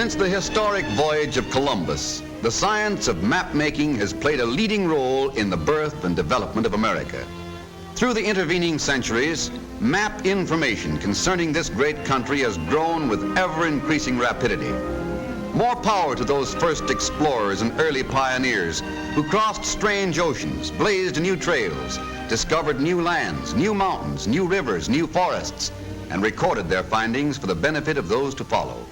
Since the historic voyage of Columbus, the science of map making has played a leading role in the birth and development of America. Through the intervening centuries, map information concerning this great country has grown with ever-increasing rapidity. More power to those first explorers and early pioneers who crossed strange oceans, blazed new trails, discovered new lands, new mountains, new rivers, new forests, and recorded their findings for the benefit of those to follow.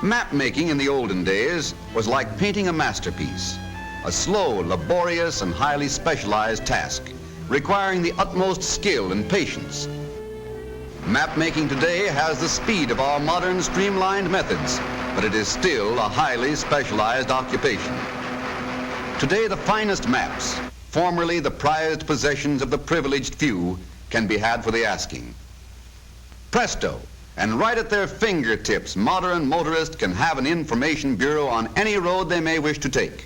Map making in the olden days was like painting a masterpiece, a slow, laborious, and highly specialized task, requiring the utmost skill and patience. Map making today has the speed of our modern streamlined methods, but it is still a highly specialized occupation. Today, the finest maps, formerly the prized possessions of the privileged few, can be had for the asking. Presto! And right at their fingertips, modern motorists can have an information bureau on any road they may wish to take.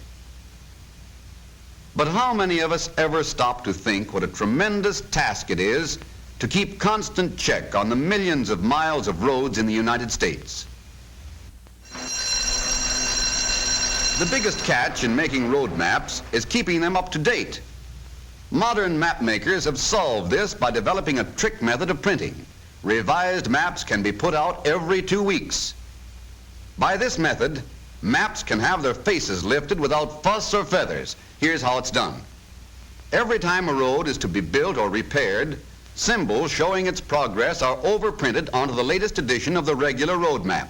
But how many of us ever stop to think what a tremendous task it is to keep constant check on the millions of miles of roads in the United States? The biggest catch in making road maps is keeping them up to date. Modern map makers have solved this by developing a trick method of printing. Revised maps can be put out every 2 weeks. By this method, maps can have their faces lifted without fuss or feathers. Here's how it's done. Every time a road is to be built or repaired, symbols showing its progress are overprinted onto the latest edition of the regular road map.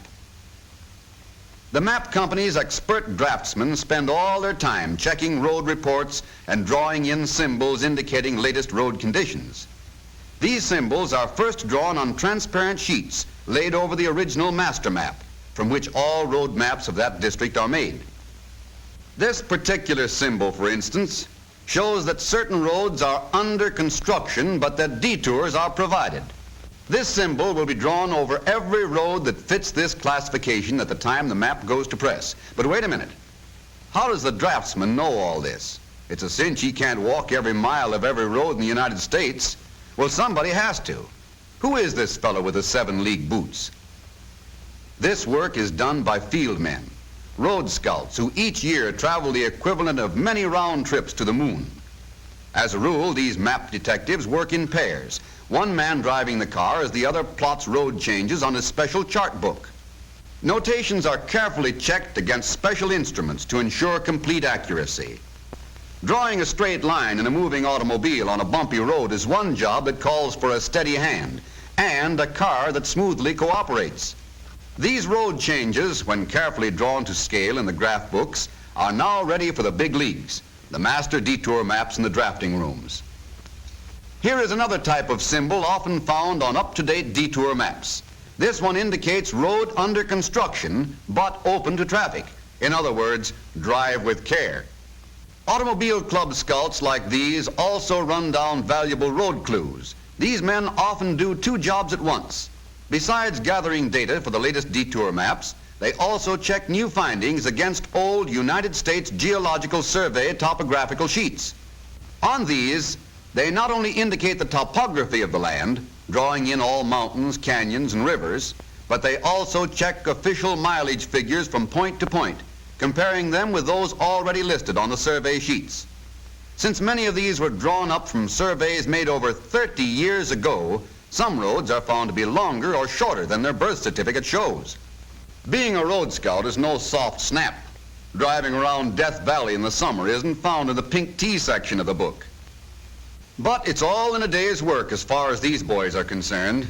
The map company's expert draftsmen spend all their time checking road reports and drawing in symbols indicating latest road conditions. These symbols are first drawn on transparent sheets laid over the original master map, from which all road maps of that district are made. This particular symbol, for instance, shows that certain roads are under construction but that detours are provided. This symbol will be drawn over every road that fits this classification at the time the map goes to press. But wait a minute. How does the draftsman know all this? It's a cinch he can't walk every mile of every road in the United States. Well, somebody has to. Who is this fellow with the 7-league boots? This work is done by field men, road scouts who each year travel the equivalent of many round trips to the moon. As a rule, these map detectives work in pairs. One man driving the car as the other plots road changes on his special chart book. Notations are carefully checked against special instruments to ensure complete accuracy. Drawing a straight line in a moving automobile on a bumpy road is one job that calls for a steady hand and a car that smoothly cooperates. These road changes, when carefully drawn to scale in the graph books, are now ready for the big leagues, the master detour maps in the drafting rooms. Here is another type of symbol often found on up-to-date detour maps. This one indicates road under construction but open to traffic. In other words, drive with care. Automobile club scouts like these also run down valuable road clues. These men often do 2 jobs at once. Besides gathering data for the latest detour maps, they also check new findings against old United States Geological Survey topographical sheets. On these, they not only indicate the topography of the land, drawing in all mountains, canyons, and rivers, but they also check official mileage figures from point to point, comparing them with those already listed on the survey sheets. Since many of these were drawn up from surveys made over 30 years ago, some roads are found to be longer or shorter than their birth certificate shows. Being a road scout is no soft snap. Driving around Death Valley in the summer isn't found in the pink tea section of the book. But it's all in a day's work as far as these boys are concerned.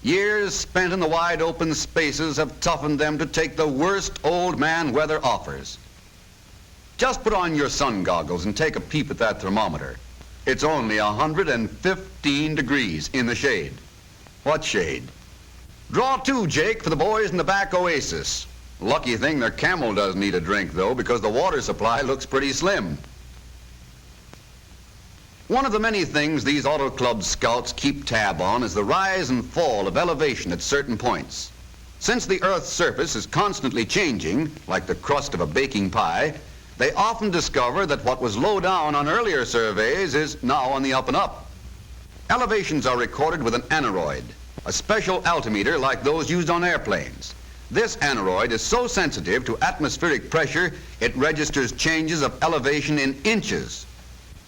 Years spent in the wide open spaces have toughened them to take the worst old man weather offers. Just put on your sun goggles and take a peep at that thermometer. It's only 115 degrees in the shade. What shade? Draw 2, Jake, for the boys in the back oasis. Lucky thing their camel doesn't need a drink, though, because the water supply looks pretty slim. One of the many things these auto club scouts keep tab on is the rise and fall of elevation at certain points. Since the Earth's surface is constantly changing, like the crust of a baking pie, they often discover that what was low down on earlier surveys is now on the up and up. Elevations are recorded with an aneroid, a special altimeter like those used on airplanes. This aneroid is so sensitive to atmospheric pressure, it registers changes of elevation in inches.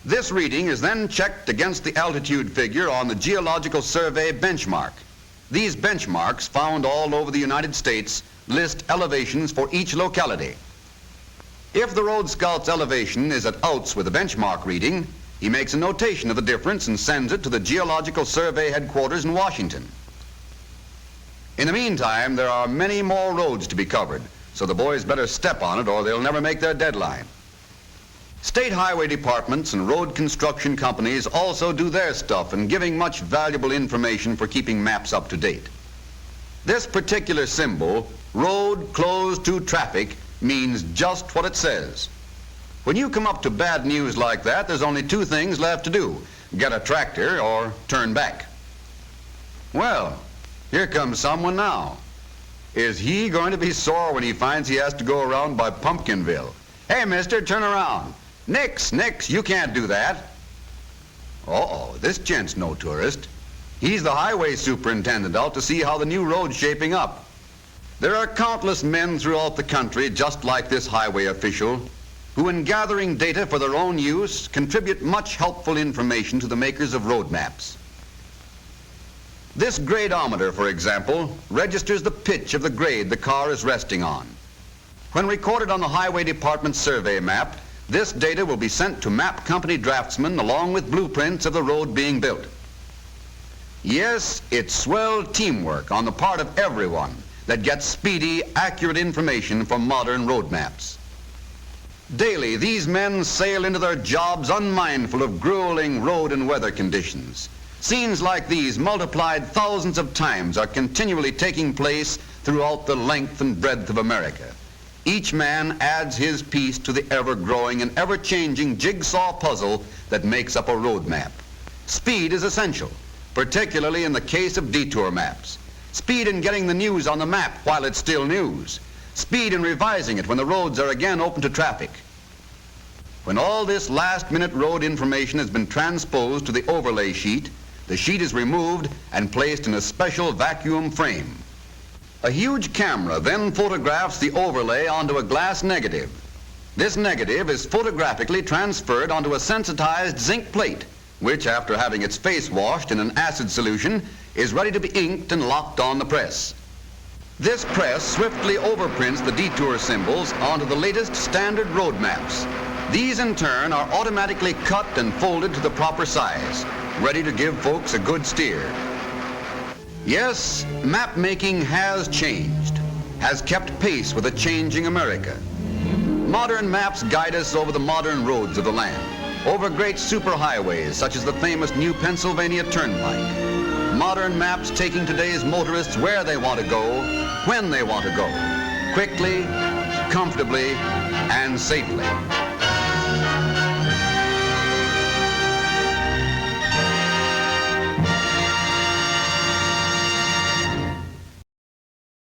This reading is then checked against the altitude figure on the Geological Survey benchmark. These benchmarks, found all over the United States, list elevations for each locality. If the road scout's elevation is at outs with the benchmark reading, he makes a notation of the difference and sends it to the Geological Survey headquarters in Washington. In the meantime, there are many more roads to be covered, so the boys better step on it or they'll never make their deadline. State highway departments and road construction companies also do their stuff in giving much valuable information for keeping maps up to date. This particular symbol, road closed to traffic, means just what it says. When you come up to bad news like that, there's only two things left to do: get a tractor or turn back. Well, here comes someone now. Is he going to be sore when he finds he has to go around by Pumpkinville? Hey, mister, turn around. Nix, you can't do that. Uh-oh, this gent's no tourist. He's the highway superintendent out to see how the new road's shaping up. There are countless men throughout the country just like this highway official who, in gathering data for their own use, contribute much helpful information to the makers of road maps. This gradometer, for example, registers the pitch of the grade the car is resting on. When recorded on the Highway Department survey map, this data will be sent to map company draftsmen along with blueprints of the road being built. Yes, it's swell teamwork on the part of everyone that gets speedy, accurate information from modern road maps. Daily, these men sail into their jobs unmindful of grueling road and weather conditions. Scenes like these, multiplied thousands of times, are continually taking place throughout the length and breadth of America. Each man adds his piece to the ever-growing and ever-changing jigsaw puzzle that makes up a road map. Speed is essential, particularly in the case of detour maps. Speed in getting the news on the map while it's still news. Speed in revising it when the roads are again open to traffic. When all this last-minute road information has been transposed to the overlay sheet, the sheet is removed and placed in a special vacuum frame. A huge camera then photographs the overlay onto a glass negative. This negative is photographically transferred onto a sensitized zinc plate, which, after having its face washed in an acid solution, is ready to be inked and locked on the press. This press swiftly overprints the detour symbols onto the latest standard road maps. These, in turn, are automatically cut and folded to the proper size, ready to give folks a good steer. Yes, map making has changed, has kept pace with a changing America. Modern maps guide us over the modern roads of the land, over great superhighways such as the famous New Pennsylvania Turnpike. Modern maps taking today's motorists where they want to go, when they want to go, quickly, comfortably, and safely.